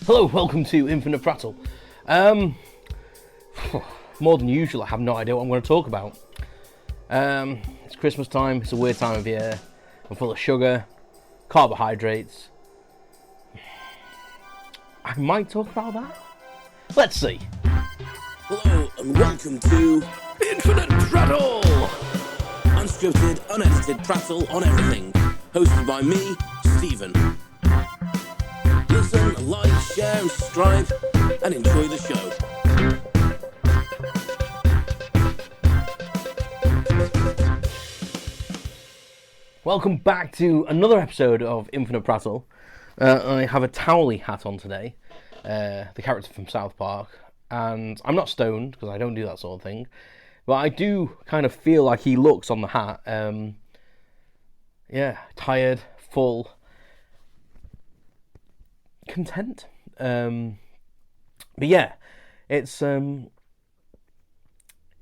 Hello, welcome to Infinite Prattle. More than usual, I have no idea what I'm going to talk about. It's Christmas time, it's a weird time of year. I'm full of sugar, carbohydrates. I might talk about that. Let's see. Hello and welcome to Infinite Prattle! unscripted, unedited prattle on everything, hosted by me, Stephen. Listen, like, share and subscribe, and enjoy the show. Welcome back to another episode of Infinite Prattle. I have a Towley hat on today, the character from South Park, and I'm not stoned because I don't do that sort of thing, but I do kind of feel like he looks on the hat. Tired, full, content. But yeah, it's a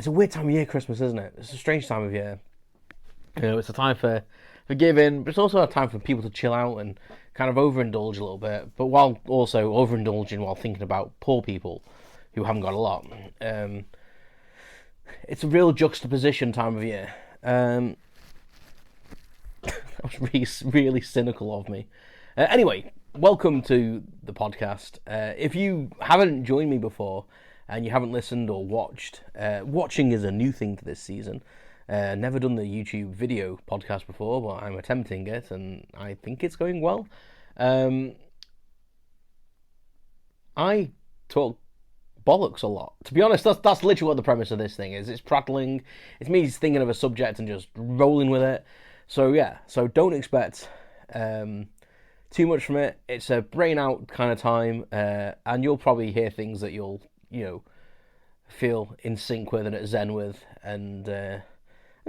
weird time of year, Christmas, isn't it? It's a strange time of year. You know, it's a time for giving, but it's also a time for people to chill out and kind of overindulge a little bit, but while also overindulging while thinking about poor people who haven't got a lot. It's a real juxtaposition time of year. That was really cynical of me. Anyway, welcome to the podcast. If you haven't joined me before and you haven't listened or watched, watching is a new thing for this season. Never done the YouTube video podcast before, but I'm attempting it and I think it's going well. I talk bollocks a lot. To be honest, that's literally what the premise of this thing is. It's prattling. It's me thinking of a subject and just rolling with it. So yeah, so don't expect too much from it. It's a brain out kind of time, and you'll probably hear things that you'll, feel in sync with and at zen with, and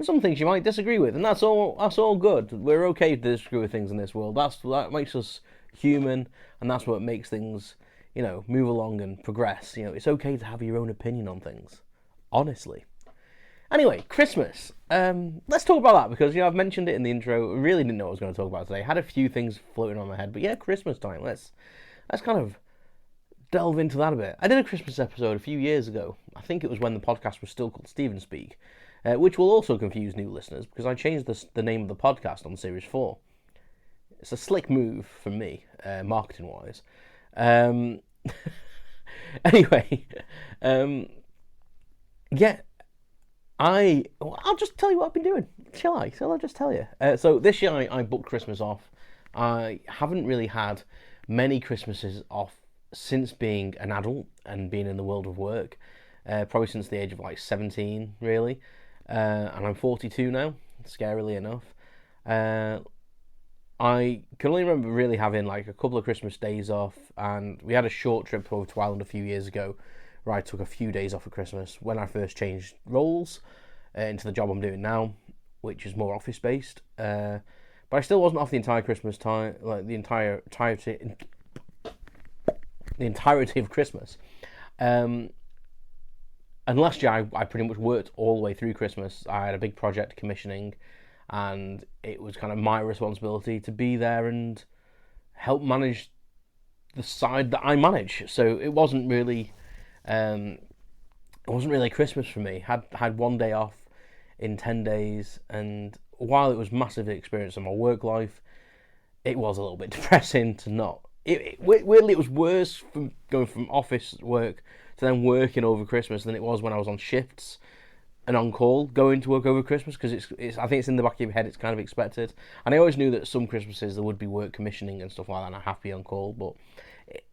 some things you might disagree with, and that's all good. We're okay to disagree with things in this world. That makes us human, and that's what makes things, move along and progress. It's okay to have your own opinion on things, honestly. Anyway, Christmas. Let's talk about that because I've mentioned it in the intro. I really didn't know what I was going to talk about today. I had a few things floating on my head, but yeah, Christmas time. Let's kind of delve into that a bit. I did a Christmas episode a few years ago. I think it was when the podcast was still called Stephen Speak, which will also confuse new listeners because I changed the name of the podcast on Series 4. It's a slick move from me, marketing-wise. Anyway, yeah. I'll just tell you what I've been doing, shall I? So I'll just tell you. So this year I booked Christmas off. I haven't really had many Christmases off since being an adult and being in the world of work. Probably since the age of 17, really. And I'm 42 now, scarily enough. I can only remember really having a couple of Christmas days off, and we had a short trip over to Ireland a few years ago where I took a few days off for Christmas when I first changed roles into the job I'm doing now, which is more office based. But I still wasn't off the entire Christmas time, the entirety of Christmas. And last year I pretty much worked all the way through Christmas. I had a big project commissioning, and it was kind of my responsibility to be there and help manage the side that I manage. So it wasn't really Christmas for me. Had one day off in 10 days, and while it was massively experience in my work life, it was a little bit depressing to not. Weirdly, it was worse from going from office work to then working over Christmas than it was when I was on shifts and on call going to work over Christmas, because it's I think it's in the back of your head, it's kind of expected. And I always knew that some Christmases there would be work commissioning and stuff like that, and I have to be on call, but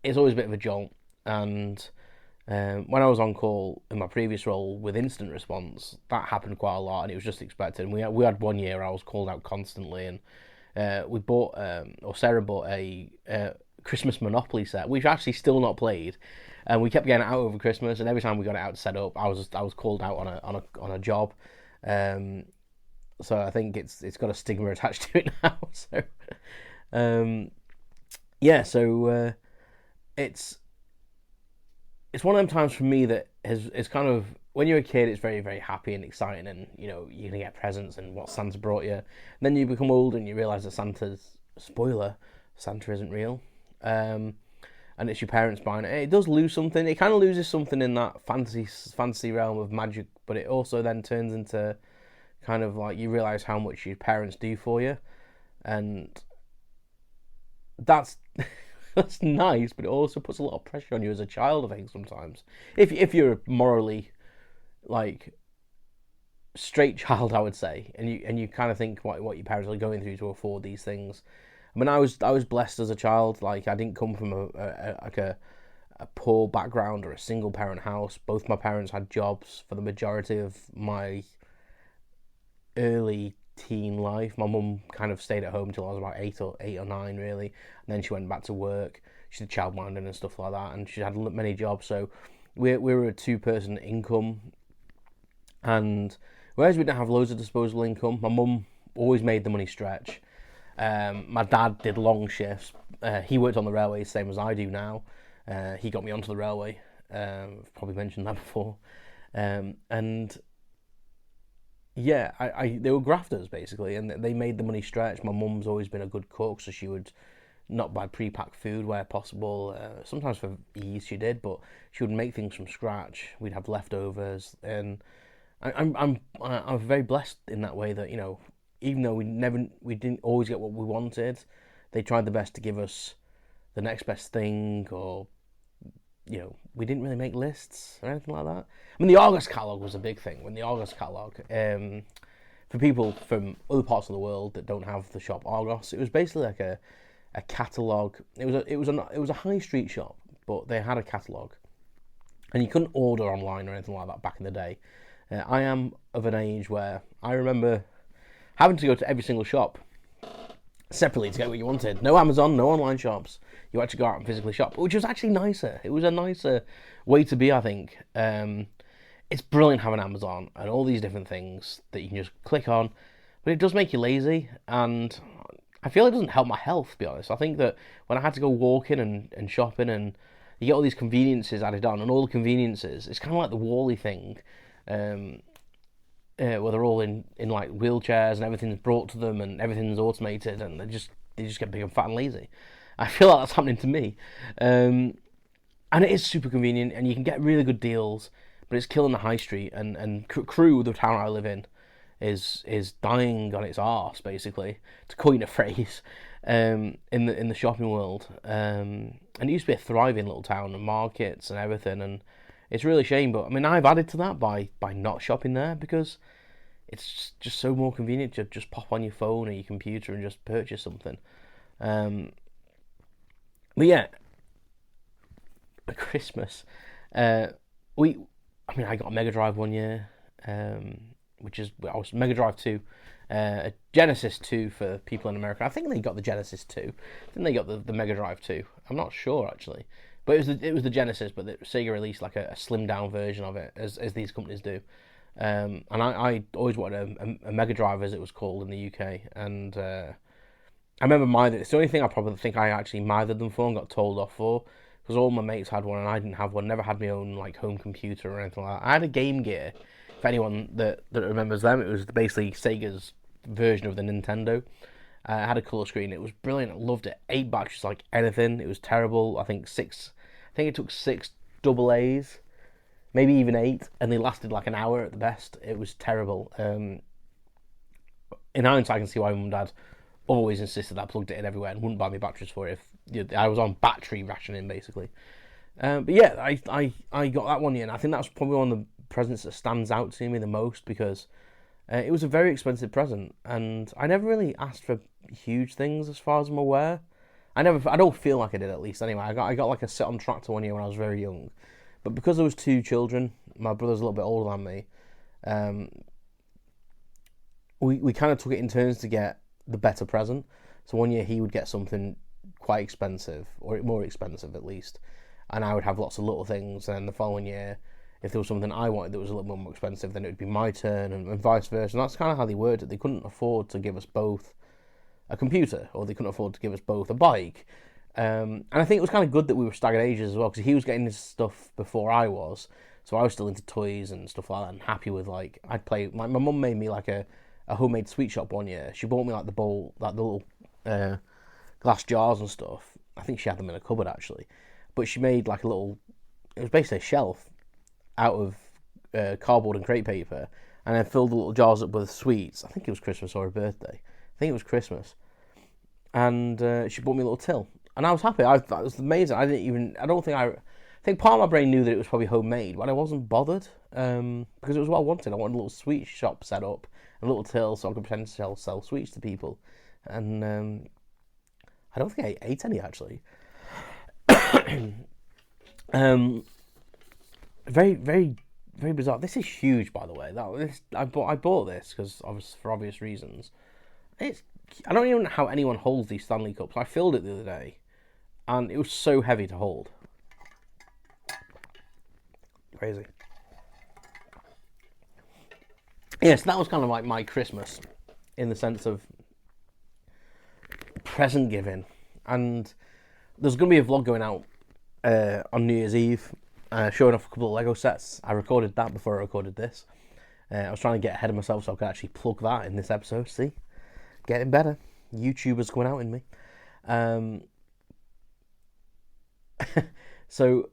it's always a bit of a jolt. And when I was on call in my previous role with incident response, that happened quite a lot, and it was just expected. And we had 1 year I was called out constantly, and we bought, or Sarah bought a Christmas Monopoly set, which actually still not played, and we kept getting it out over Christmas. And every time we got it out set up, I was called out on a job. So I think it's got a stigma attached to it now. So, it's one of them times for me that is kind of, when you're a kid, it's very, very happy and exciting, and you're gonna get presents and what Santa brought you. And then you become old and you realise that Santa isn't real. And and it's your parents buying it. It does lose something. It kind of loses something in that fantasy realm of magic, but it also then turns into kind of like you realise how much your parents do for you, and that's that's nice, but it also puts a lot of pressure on you as a child, I think, sometimes. If you're a morally, like, straight child, I would say, and you kind of think what your parents are going through to afford these things. I mean, I was blessed as a child. Like, I didn't come from a poor background or a single parent house. Both my parents had jobs for the majority of my early teen life. My mum kind of stayed at home until I was about eight or nine, really, and then she went back to work. She did childminding and stuff like that, and she had many jobs. So we were a 2-person income, and whereas we didn't have loads of disposable income, my mum always made the money stretch. My dad did long shifts. He worked on the railway, same as I do now. He got me onto the railway. I've probably mentioned that before. And yeah, they were grafters basically, and they made the money stretch. My mum's always been a good cook, so she would not buy pre-packed food where possible. Sometimes for ease she did, but she would make things from scratch. We'd have leftovers, and I'm very blessed in that way that, you know, even though we didn't always get what we wanted, they tried their best to give us the next best thing, or, you know, we didn't really make lists or anything like that. I mean, the Argos catalogue was a big thing. When the Argos catalogue, for people from other parts of the world that don't have the shop Argos, it was basically like a catalogue. It was a high street shop, but they had a catalogue, and you couldn't order online or anything like that back in the day. I am of an age where I remember having to go to every single shop separately to get what you wanted. No Amazon, no online shops. You had to go out and physically shop, which was actually nicer. It was a nicer way to be, I think. It's brilliant having Amazon and all these different things that you can just click on, but it does make you lazy, and I feel it doesn't help my health, to be honest. I think that when I had to go walking and shopping, and you get all these conveniences added on, and all the conveniences, it's kind of like the Wall-E thing, where they're all in like wheelchairs and everything's brought to them and everything's automated, and they just get big and fat and lazy. I feel like that's happening to me, and it is super convenient, and you can get really good deals, but it's killing the high street, and Crewe, the town I live in, is dying on its arse, basically, to coin a phrase, in the shopping world. And it used to be a thriving little town, and markets and everything, and it's really a shame. But I mean, I've added to that by not shopping there, because it's just so more convenient to just pop on your phone or your computer and just purchase something. But yeah, at Christmas, I got a Mega Drive one year, I was Mega Drive 2, a Genesis 2 for people in America. I think they got the Genesis 2. I think they got the Mega Drive 2. I'm not sure, actually. But it was the Genesis, but Sega released like a slimmed down version of it, as these companies do. And I always wanted a Mega Drive, as it was called in the UK. And I remember it's the only thing I probably think I actually mithered them for and got told off for, because all my mates had one and I didn't have one. Never had my own like home computer or anything like that. I had a Game Gear. For anyone that remembers them, it was basically Sega's version of the Nintendo. It had a colour screen. It was brilliant. I loved it. 8 batteries like anything. It was terrible. I think it took 6 double A's, maybe even 8, and they lasted like an hour at the best. It was terrible. In hindsight, I can see why Mum and Dad always insisted I plugged it in everywhere and wouldn't buy me batteries for it if I was on battery rationing, basically. But yeah, I got that one year, and I think that's probably one of the presents that stands out to me the most, because it was a very expensive present, and I never really asked for huge things as far as I'm aware. I don't feel like I did, at least. Anyway, I got like a sit-on tractor one year when I was very young, but because there was 2 children, my brother's a little bit older than me. We kind of took it in turns to get the better present. So one year he would get something quite expensive, or more expensive at least, and I would have lots of little things. And then the following year, if there was something I wanted that was a little bit more expensive, then it would be my turn, and vice versa. And that's kind of how they worked it. They couldn't afford to give us both a computer, or they couldn't afford to give us both a bike. And I think it was kind of good that we were staggered ages as well, because he was getting his stuff before I was, so I was still into toys and stuff like that, and happy with, like, I'd play. My mum made me like a homemade sweet shop one year. She bought me like the bowl, like the little glass jars and stuff. I think she had them in a cupboard, actually. but she made like a little. It was basically a shelf out of cardboard and crepe paper, and then filled the little jars up with sweets. I think it was Christmas or her birthday. I think it was Christmas, and she bought me a little till, and I was happy. That was amazing. I think part of my brain knew that it was probably homemade, but I wasn't bothered because it was what I wanted. I wanted a little sweet shop set up, a little till, so I could pretend to sell sweets to people. And I don't think I ate any actually. Very, very, very bizarre. This is huge, by the way. I bought this because for obvious reasons. I don't even know how anyone holds these Stanley Cups. I filled it the other day, and it was so heavy to hold. Crazy. Yes, that was kind of like my Christmas, in the sense of present giving. And there's going to be a vlog going out on New Year's Eve, showing off a couple of Lego sets. I recorded that before I recorded this. I was trying to get ahead of myself so I could actually plug that in this episode. See? Getting better. YouTubers coming out in me. So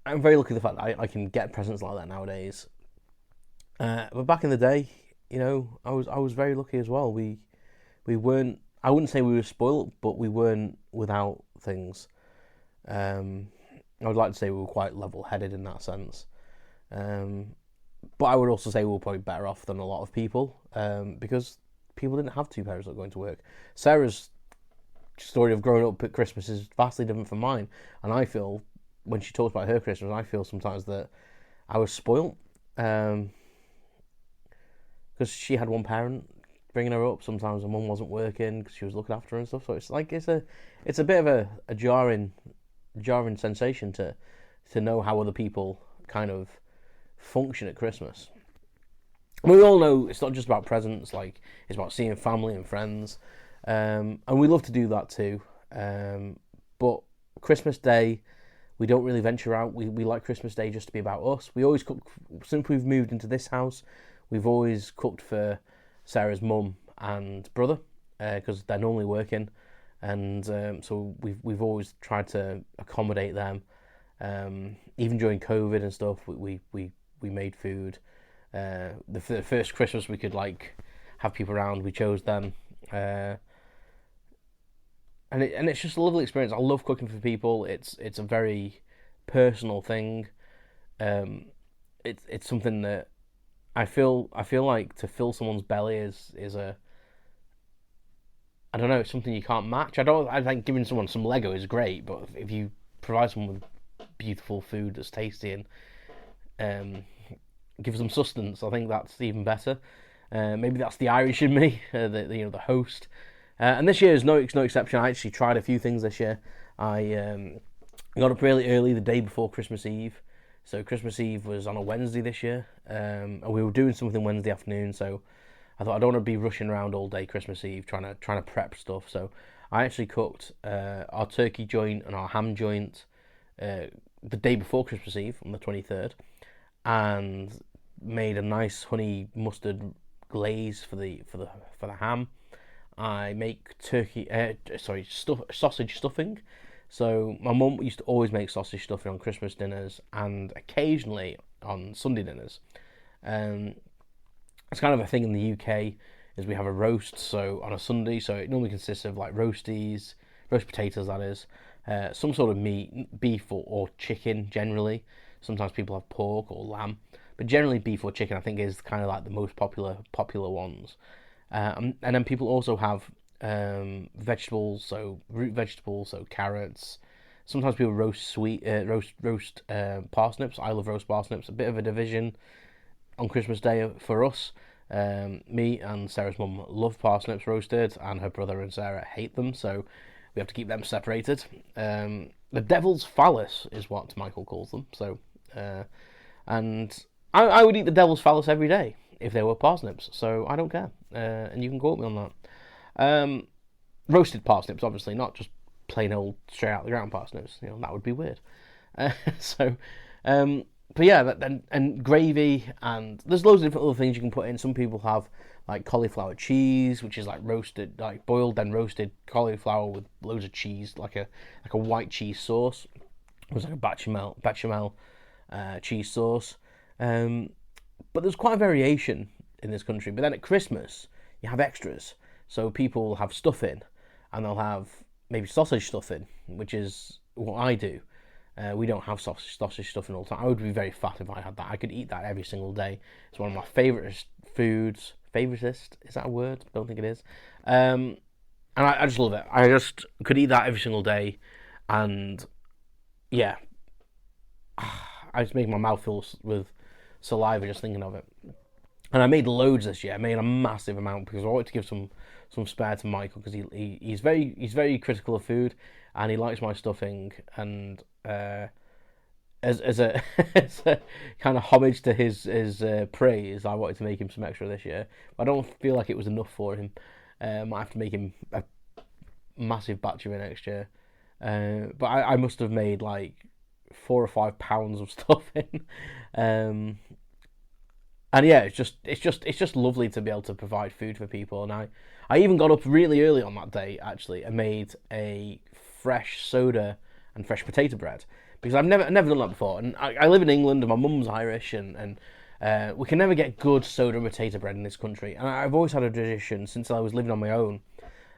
I'm very lucky the fact that I can get presents like that nowadays. But back in the day, you know, I was very lucky as well. We weren't. I wouldn't say we were spoiled, but we weren't without things. I would like to say we were quite level-headed in that sense. But I would also say we were probably better off than a lot of people because people didn't have two parents that were going to work. Sarah's story of growing up at Christmas is vastly different from mine, and I feel, when she talks about her Christmas, I feel sometimes that I was spoilt because she had one parent bringing her up. Sometimes her mum wasn't working because she was looking after her and stuff. So it's like it's a bit of a jarring sensation to know how other people kind of function at Christmas. And we all know it's not just about presents. Like, it's about seeing family and friends, and we love to do that too. But Christmas Day, we don't really venture out. We like Christmas Day just to be about us. We always cook. Since we've moved into this house, we've always cooked for Sarah's mum and brother because they're normally working, and so we've always tried to accommodate them. Even during COVID and stuff, we made food. The first Christmas we could like have people around, we chose them, and it's just a lovely experience. I love cooking for people. It's a very personal thing. It's something that I feel like to fill someone's belly is a, I don't know, it's something you can't match. I think giving someone some Lego is great, but if you provide someone with beautiful food that's tasty and gives them sustenance, I think that's even better. Maybe that's the Irish in me, the host. And this year is no exception. I actually tried a few things this year. I got up really early the day before Christmas Eve. So Christmas Eve was on a Wednesday this year, and we were doing something Wednesday afternoon. So I thought I don't want to be rushing around all day Christmas Eve trying to prep stuff. So I actually cooked our turkey joint and our ham joint the day before Christmas Eve on the 23rd, and made a nice honey mustard glaze for the ham. I make sausage stuffing. So my mum used to always make sausage stuffing on Christmas dinners and occasionally on Sunday dinners. It's kind of a thing in the UK, is we have a roast, so on a Sunday, so it normally consists of like roasties, roast potatoes that is, some sort of meat, beef or chicken generally. Sometimes people have pork or lamb, but generally beef or chicken I think is kind of like the most popular ones. And then people also have vegetables, so root vegetables, so carrots. Sometimes people roast parsnips. I love roast parsnips. A bit of a division on Christmas Day for us. Me and Sarah's mum love parsnips roasted, and her brother and Sarah hate them, so we have to keep them separated. The devil's phallus is what Michael calls them. So, and I would eat the devil's phallus every day if they were parsnips, so I don't care. And you can quote me on that. Roasted parsnips, obviously, not just plain old straight out of the ground parsnips. You know, that would be weird. But yeah, and gravy, and there's loads of different other things you can put in. Some people have like cauliflower cheese, which is like roasted, like boiled then roasted cauliflower with loads of cheese, like a white cheese sauce. It was like a bechamel cheese sauce. But there's quite a variation in this country. But then at Christmas, you have extras. So people have stuffing, and they'll have maybe sausage stuffing, which is what I do. We don't have sausage stuffing all the time. I would be very fat if I had that. I could eat that every single day. It's one of my favourite foods. Favoritist? Is that a word? Don't think it is. And I just love it. I just could eat that every single day. And yeah, I just make my mouth fill with saliva just thinking of it. And I made loads this year. I made a massive amount because I wanted to give some spare to Michael because he's very critical of food and he likes my stuffing. And as a as a kind of homage to his praise, I wanted to make him some extra this year. I don't feel like it was enough for him. Might have to make him a massive batch of it next year. But I must have made like 4 or 5 pounds of stuffing. And yeah, it's just lovely to be able to provide food for people. And I even got up really early on that day actually and made a fresh soda and fresh potato bread because I've never done that before. And I live in England and my mum's Irish and we can never get good soda and potato bread in this country. And I've always had a tradition since I was living on my own.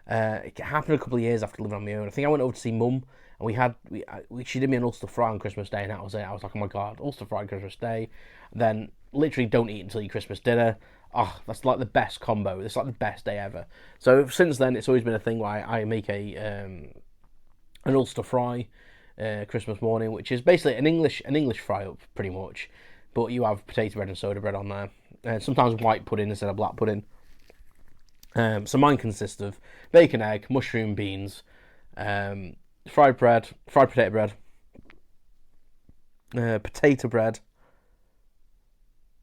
It happened a couple of years after living on my own. I think I went over to see Mum and she did me an Ulster fry on Christmas Day and that was it. I was like, oh my god, Ulster fry on Christmas Day. Then literally don't eat until your Christmas dinner. Oh, that's like the best combo. It's like the best day ever. So since then, it's always been a thing where I make an Ulster fry Christmas morning, which is basically an English fry up pretty much, but you have potato bread and soda bread on there. Sometimes white pudding instead of black pudding. So mine consists of bacon, egg, mushroom, beans, fried potato bread, potato bread.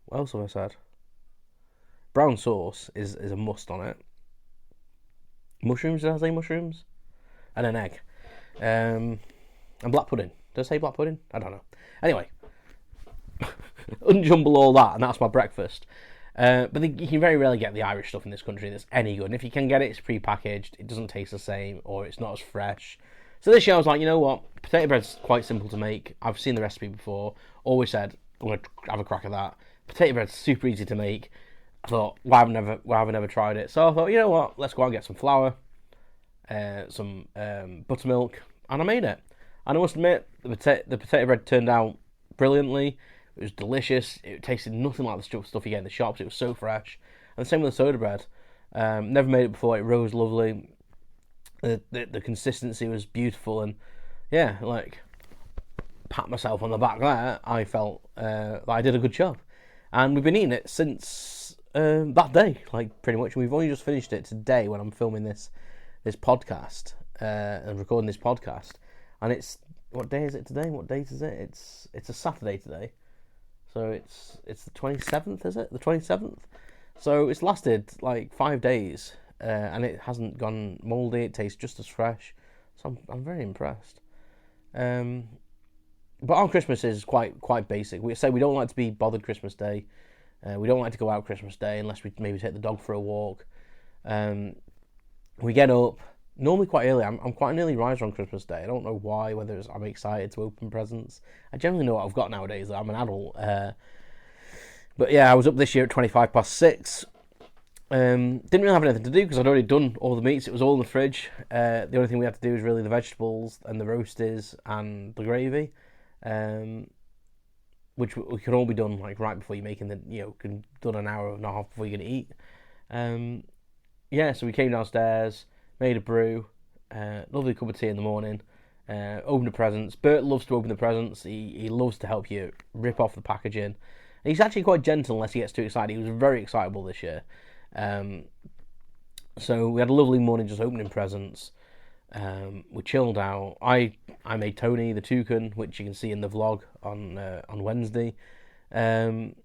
What else have I said? Brown sauce is a must on it. Mushrooms, did I say mushrooms? And an egg. And black pudding. Did I say black pudding? I don't know. Anyway, unjumble all that, and that's my breakfast. But you can very rarely get the Irish stuff in this country that's any good. And if you can get it, it's pre-packaged, it doesn't taste the same, or it's not as fresh. So this year I was like, you know what? Potato bread's quite simple to make. I've seen the recipe before. Always said, I'm going to have a crack at that. Potato bread's super easy to make. I thought, why have I never tried it? So I thought, you know what? Let's go out and get some flour, some buttermilk, and I made it. And I must admit, the potato bread turned out brilliantly. It was delicious. It tasted nothing like the stuff you get in the shops. It was so fresh. And the same with the soda bread. Never made it before. It rose lovely. The consistency was beautiful, and yeah, like pat myself on the back there. I felt that I did a good job. And we've been eating it since that day, like pretty much. We've only just finished it today when I'm filming this podcast and recording this podcast. And it's, what day is it today? What date is it? It's a Saturday today, so it's the 27th, is it? The 27th. So it's lasted like 5 days, and it hasn't gone mouldy. It tastes just as fresh. So I'm very impressed. But our Christmas is quite basic. We say we don't like to be bothered Christmas Day. We don't like to go out Christmas Day unless we maybe take the dog for a walk. We get up normally quite early. I'm quite an early riser on Christmas Day. I don't know why. Whether it's I'm excited to open presents. I generally know what I've got nowadays. That I'm an adult. But yeah, I was up this year at 6:25. Didn't really have anything to do because I'd already done all the meats. It was all in the fridge. The only thing we had to do was really the vegetables and the roasties and the gravy. Which we can all be done like right before you're making done an hour and a half before you're gonna eat. So we came downstairs, made a brew, lovely cup of tea in the morning, opened the presents. Bert loves to open the presents. He loves to help you rip off the packaging. And he's actually quite gentle unless he gets too excited. He was very excitable this year. So we had a lovely morning just opening presents. We chilled out. I made Tony the toucan, which you can see in the vlog on Wednesday, and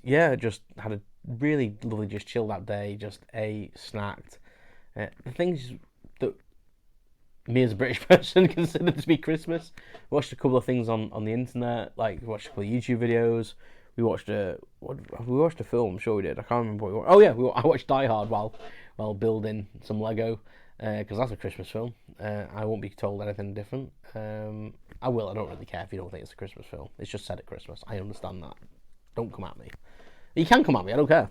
yeah, just had a really lovely, just chilled out day. Just ate, snacked. The things that me as a British person consider to be Christmas. Watched a couple of things on the internet, like watched a couple of YouTube videos. We watched a film. I'm sure we did. I can't remember what we watched. Oh yeah, I watched Die Hard while building some Lego. because that's a Christmas film. I won't be told anything different. I will. I don't really care if you don't think it's a Christmas film. It's just set at Christmas. I understand that. Don't come at me. You can come at me. I don't care.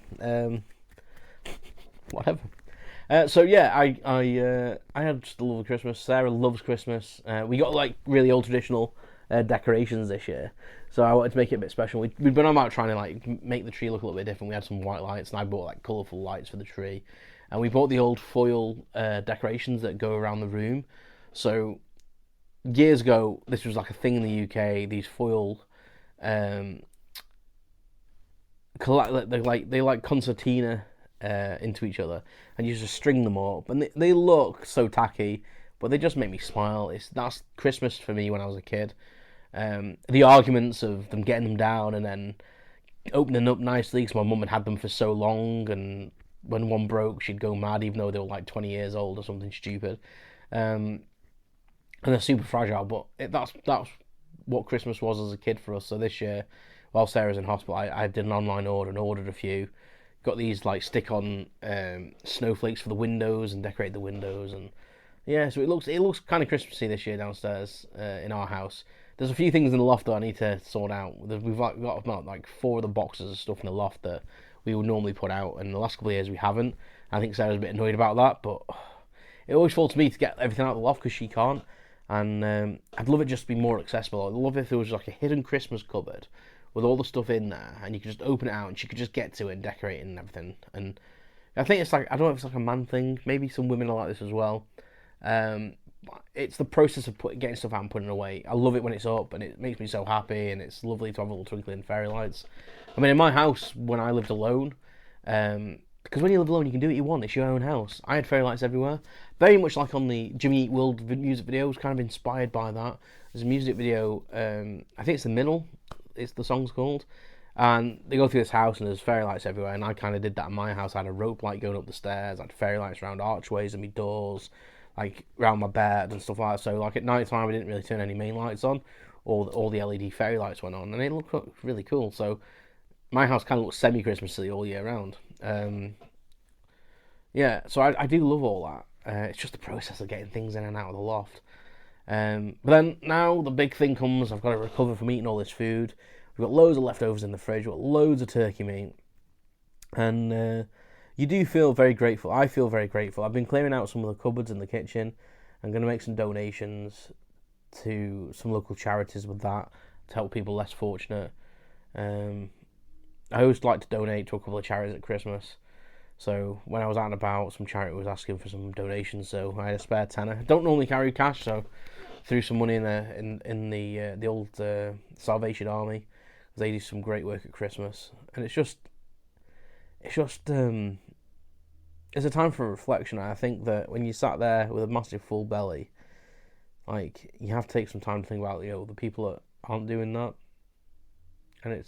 Whatever. So yeah, I had just a lovely Christmas. Sarah loves Christmas. We got like really old traditional decorations this year, so I wanted to make it a bit special. We'd been about trying to like make the tree look a little bit different. We had some white lights, and I bought like colourful lights for the tree, and we bought the old foil decorations that go around the room. So years ago, this was like a thing in the UK. These foil, they like concertina into each other, and you just string them up, and they look so tacky, but they just make me smile. That's Christmas for me when I was a kid. The arguments of them getting them down and then opening up nicely, because my mum had them for so long, and when one broke, she'd go mad, even though they were like 20 years old or something stupid. And they're super fragile, but that's what Christmas was as a kid for us. So this year, while Sarah's in hospital, I did an online order and ordered a few. Got these like stick-on snowflakes for the windows and decorate the windows, and yeah, so it looks kind of Christmassy this year downstairs in our house. There's a few things in the loft that I need to sort out. We've got about like 4 of the boxes of stuff in the loft that we would normally put out, and the last couple of years we haven't. I think Sarah's a bit annoyed about that, but it always falls to me to get everything out of the loft because she can't. And I'd love it just to be more accessible. I'd love if there was like a hidden Christmas cupboard with all the stuff in there, and you could just open it out and she could just get to it and decorate it and everything. And I think it's like, I don't know if it's like a man thing. Maybe some women are like this as well. It's the process of getting stuff out and putting it away. I love it when it's up, and it makes me so happy, and it's lovely to have little twinkly and fairy lights. I mean, in my house, when I lived alone, because when you live alone, you can do what you want. It's your own house. I had fairy lights everywhere. Very much like on the Jimmy Eat World music video. I was kind of inspired by that. There's a music video, I think it's The Middle, it's the song's called. And they go through this house, and there's fairy lights everywhere. And I kind of did that in my house. I had a rope light going up the stairs. I had fairy lights around archways and my doors, like around my bed and stuff like that. So like at night time, I didn't really turn any main lights on. All the LED fairy lights went on, and it looked really cool. So my house kind of looks semi-Christmassy all year round. Yeah, so I do love all that. It's just the process of getting things in and out of the loft. But then now the big thing comes. I've got to recover from eating all this food. We've got loads of leftovers in the fridge. We've got loads of turkey meat. And you do feel very grateful. I feel very grateful. I've been clearing out some of the cupboards in the kitchen. I'm going to make some donations to some local charities with that to help people less fortunate. I always like to donate to a couple of charities at Christmas. So when I was out and about, some charity was asking for some donations, so I had a spare tenner. I don't normally carry cash, so threw some money in there in the old Salvation Army. They do some great work at Christmas, and it's a time for reflection. I think that when you sat there with a massive full belly, like, you have to take some time to think about the people that aren't doing that. And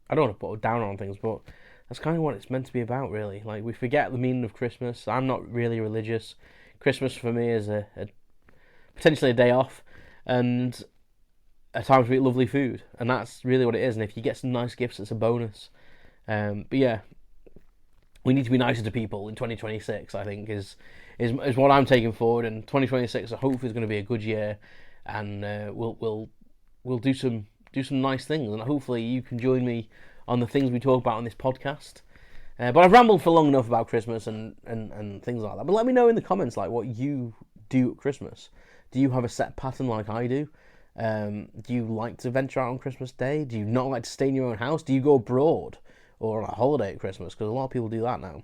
I don't want to put down on things, but that's kind of what it's meant to be about, really. Like, we forget the meaning of Christmas. I'm not really religious. Christmas for me is a potentially a day off and a time to eat lovely food, and that's really what it is. And if you get some nice gifts, it's a bonus. But yeah, we need to be nicer to people in 2026. I think is what I'm taking forward, and 2026 hopefully is going to be a good year, and we'll do some nice things, and hopefully you can join me on the things we talk about on this podcast. But I've rambled for long enough about Christmas and things like that. But let me know in the comments, like, what you do at Christmas. Do you have a set pattern like I do? Do you like to venture out on Christmas Day? Do you not like to stay in your own house? Do you go abroad or on a holiday at Christmas? Because a lot of people do that now.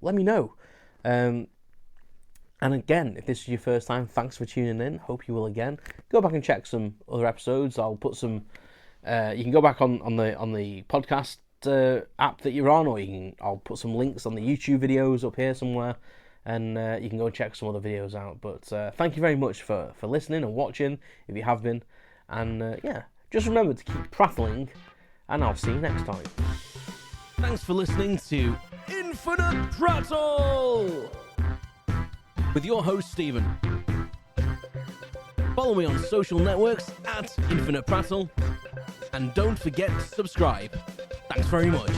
Let me know. And again, if this is your first time, thanks for tuning in. Hope you will again. Go back and check some other episodes. I'll put some. You can go back on the podcast app that you're on, or I'll put some links on the YouTube videos up here somewhere, and you can go and check some other videos out. But thank you very much for listening and watching, if you have been. And yeah, just remember to keep prattling, and I'll see you next time. Thanks for listening to Infinite Prattle with your host, Stephen. Follow me on social networks at Infinite Prattle, and don't forget to subscribe. Thanks very much.